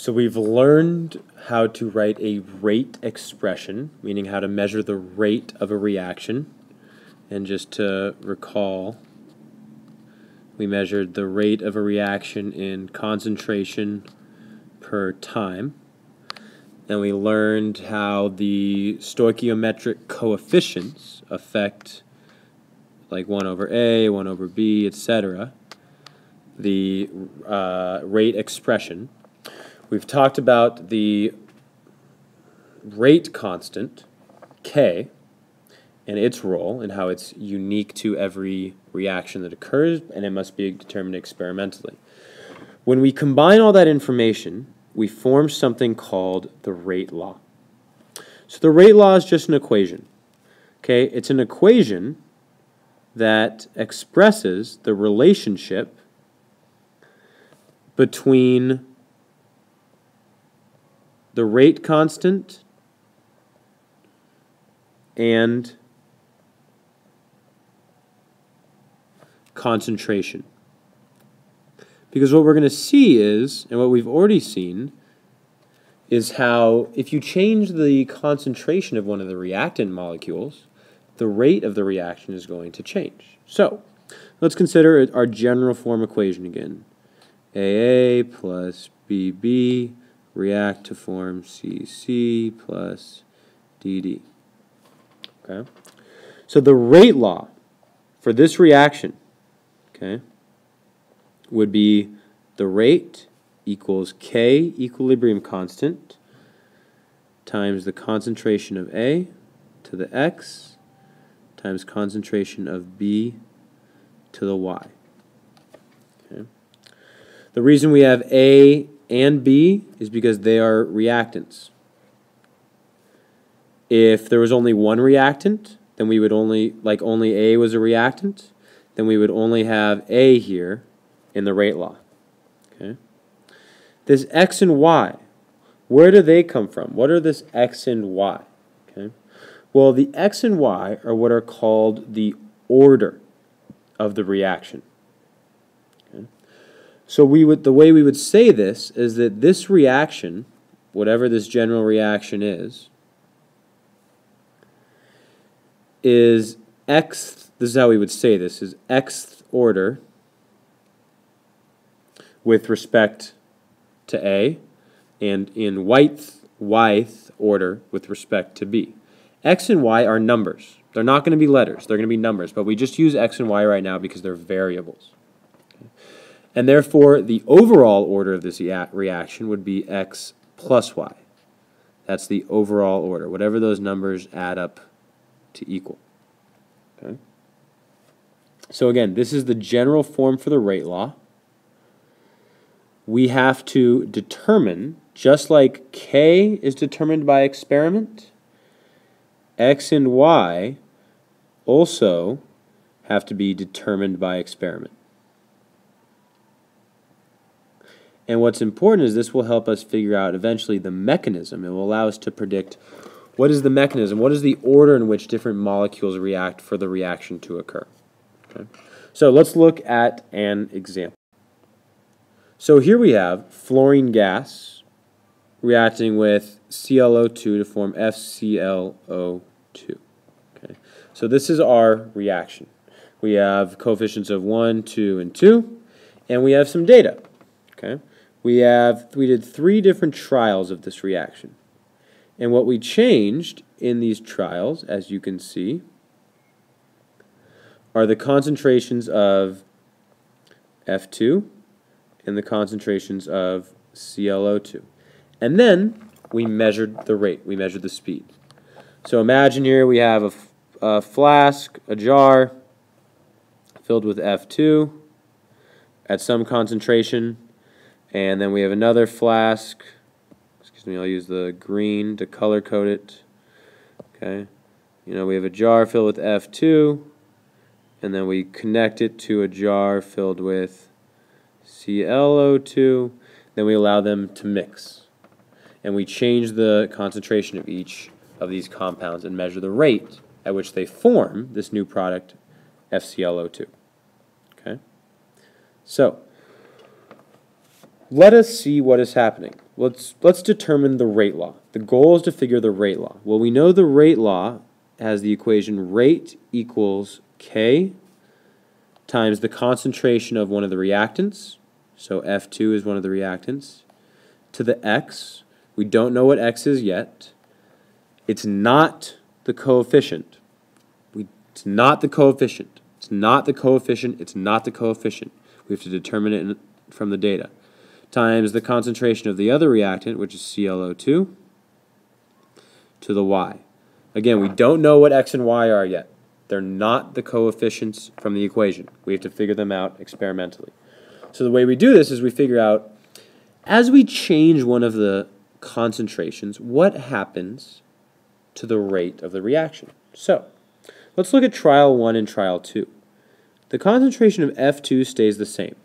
So we've learned how to write a rate expression, meaning how to measure the rate of a reaction. And just to recall, we measured the rate of a reaction in concentration per time. And we learned how the stoichiometric coefficients affect, like 1 over A, 1 over B, etc., the rate expression. We've talked about the rate constant, K, and its role and how it's unique to every reaction that occurs, and it must be determined experimentally. When we combine all that information, we form something called the rate law. So the rate law is just an equation. Okay, it's an equation that expresses the relationship between the rate constant and concentration. Because what we're going to see is, and what we've already seen, is how if you change the concentration of one of the reactant molecules, the rate of the reaction is going to change. So, let's consider our general form equation again. AA plus BB react to form CC plus DD. Okay? So the rate law for this reaction, okay, would be the rate equals K equilibrium constant times the concentration of A to the X times concentration of B to the Y. Okay. The reason we have A and B is because they are reactants. If there was only one reactant, then we would only A was a reactant, then we would only have A here in the rate law. Okay. This X and Y, where do they come from? What are this X and Y? Okay. Well, the X and Y are what are called the order of the reaction. Okay. So the way we would say this is that this reaction, whatever this general reaction is X, this is how we would say this, is Xth order with respect to A, and in Yth order with respect to B. X and Y are numbers. They're not going to be letters. They're going to be numbers, but we just use X and Y right now because they're variables. Okay. And therefore, the overall order of this reaction would be X plus Y. That's the overall order, whatever those numbers add up to equal. Okay. So again, this is the general form for the rate law. We have to determine, just like K is determined by experiment, X and Y also have to be determined by experiment. And what's important is this will help us figure out eventually the mechanism. It will allow us to predict what is the mechanism, what is the order in which different molecules react for the reaction to occur. Okay. So let's look at an example. So here we have fluorine gas reacting with ClO2 to form FClO2. Okay. So this is our reaction. We have coefficients of 1, 2, and 2, and we have some data. Okay. We did 3 different trials of this reaction. And what we changed in these trials, as you can see, are the concentrations of F2 and the concentrations of ClO2. And then we measured the rate, we measured the speed. So imagine here we have a flask, a jar, filled with F2 at some concentration, and then we have another flask, excuse me, I'll use the green to color code it. Okay, we have a jar filled with F2, and then we connect it to a jar filled with ClO2, then we allow them to mix. And we change the concentration of each of these compounds and measure the rate at which they form this new product, FClO2. Okay? So, let us see what is happening. Let's determine the rate law. The goal is to figure the rate law. Well, we know the rate law has the equation rate equals K times the concentration of one of the reactants, so F2 is one of the reactants, to the X. We don't know what X is yet. It's not the coefficient. It's not the coefficient. It's not the coefficient. It's not the coefficient. We have to determine it from the data. Times the concentration of the other reactant, which is ClO2, to the Y. Again, we don't know what X and Y are yet. They're not the coefficients from the equation. We have to figure them out experimentally. So the way we do this is we figure out, as we change one of the concentrations, what happens to the rate of the reaction. So, let's look at trial 1 and trial 2. The concentration of F2 stays the same,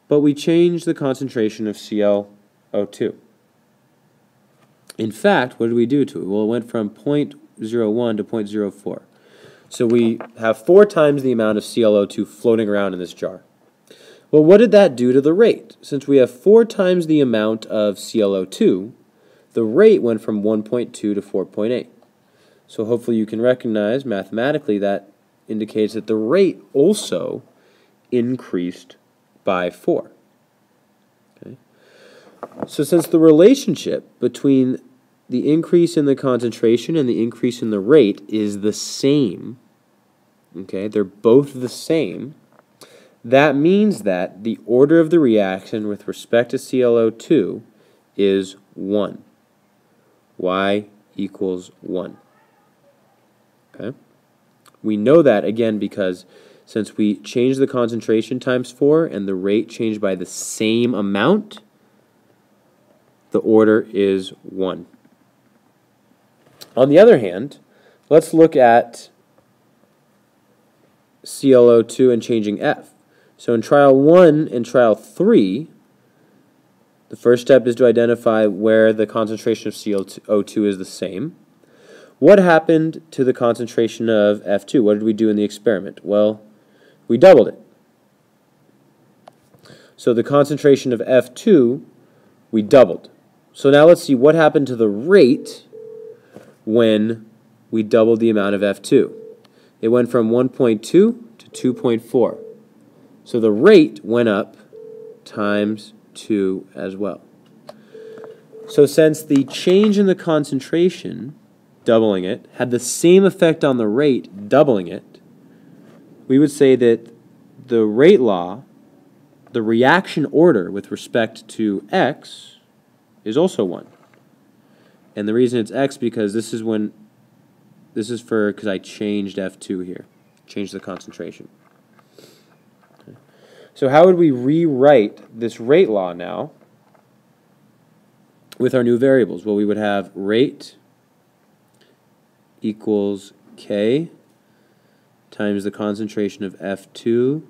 but we change the concentration of ClO2. In fact, what did we do to it? Well, it went from 0.01 to 0.04. So we have 4 times the amount of ClO2 floating around in this jar. Well, what did that do to the rate? Since we have 4 times the amount of ClO2, the rate went from 1.2 to 4.8. So hopefully you can recognize mathematically that indicates that the rate also increased by 4. Okay? So since the relationship between the increase in the concentration and the increase in the rate is the same, okay, they're both the same, that means that the order of the reaction with respect to ClO2 is 1. Y equals 1. Okay? We know that, again, because since we changed the concentration times 4 and the rate changed by the same amount, the order is 1. On the other hand, let's look at ClO2 and changing F. So in trial 1 and trial 3, the first step is to identify where the concentration of ClO2 is the same. What happened to the concentration of F2? What did we do in the experiment? Well, we doubled it. So the concentration of F2, we doubled. So now let's see what happened to the rate when we doubled the amount of F2. It went from 1.2 to 2.4. So the rate went up times 2 as well. So since the change in the concentration, doubling it, had the same effect on the rate, doubling it, we would say that the rate law, the reaction order with respect to X, is also 1. And the reason it's X because this is because I changed F2 here, changed the concentration. Okay. So how would we rewrite this rate law now with our new variables? Well, we would have rate equals K times the concentration of F2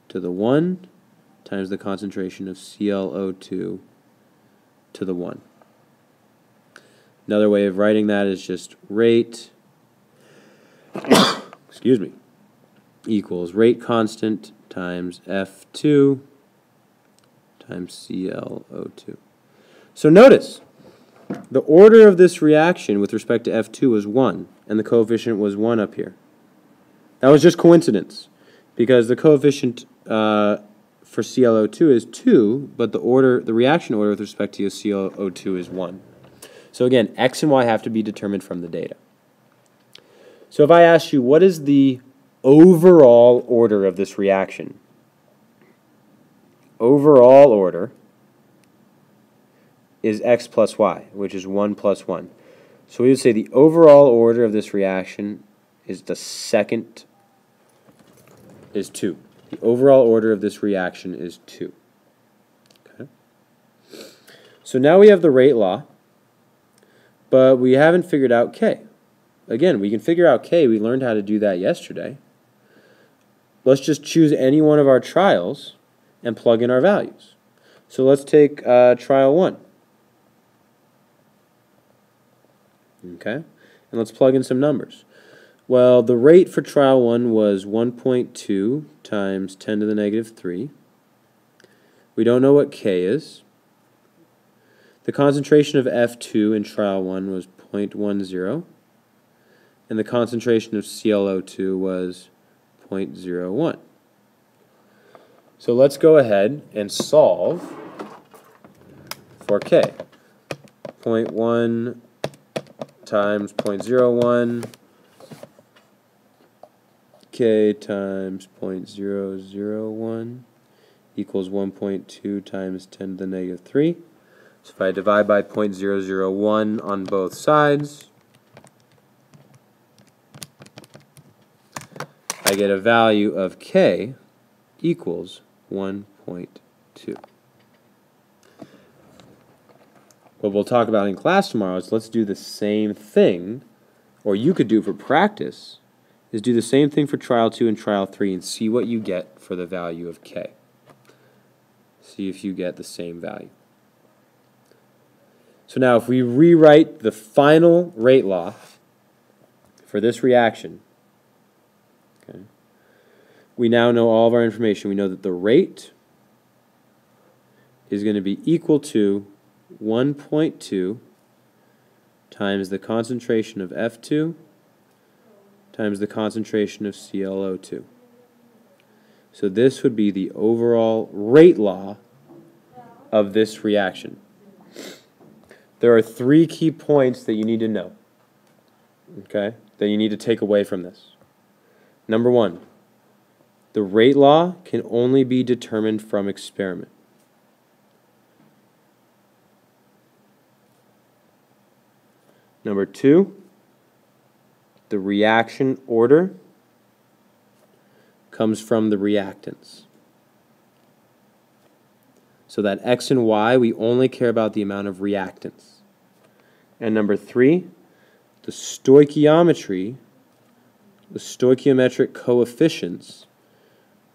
to the 1 times the concentration of ClO2 to the 1. Another way of writing that is just rate excuse me, equals rate constant times F2 times ClO2. So notice, the order of this reaction with respect to F2 was 1, and the coefficient was 1 up here. That was just coincidence, because the coefficient for ClO2 is 2, but the reaction order with respect to ClO2 is 1. So again, X and Y have to be determined from the data. So if I ask you, what is the overall order of this reaction? Overall order is X plus Y, which is 1 plus 1. So we would say the overall order of this reaction is the second, is 2. The overall order of this reaction is 2. Okay. So now we have the rate law, but we haven't figured out K. Again, we can figure out K. We learned how to do that yesterday. Let's just choose any one of our trials and plug in our values. So let's take trial 1. Okay, and let's plug in some numbers. Well, the rate for trial 1 was 1.2 times 10 to the negative 3. We don't know what K is. The concentration of F2 in trial 1 was 0.10, and the concentration of ClO2 was 0.01. So let's go ahead and solve for K. 0.1 times 0.01, K times 0.001 equals 1.2 times 10 to the negative 3. So if I divide by 0.001 on both sides, I get a value of K equals 1.2. What we'll talk about in class tomorrow is let's do the same thing, or you could do for practice, is do the same thing for trial 2 and trial 3 and see what you get for the value of K. See if you get the same value. So now if we rewrite the final rate law for this reaction, okay, we now know all of our information. We know that the rate is going to be equal to 1.2 times the concentration of F2 times the concentration of ClO2. So this would be the overall rate law of this reaction. There are 3 key points that you need to know, okay, that you need to take away from this. Number 1, the rate law can only be determined from experiment. Number 2, the reaction order comes from the reactants. So that X and Y, we only care about the amount of reactants. And number 3, the stoichiometry, the stoichiometric coefficients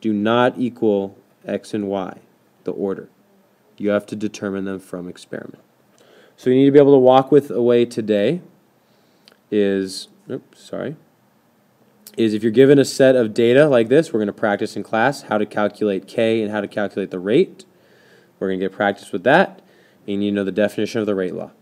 do not equal X and Y, the order. You have to determine them from experiment. So you need to be able to walk with away today is if you're given a set of data like this, we're going to practice in class how to calculate K and how to calculate the rate. We're going to get practice with that, and you know the definition of the rate law.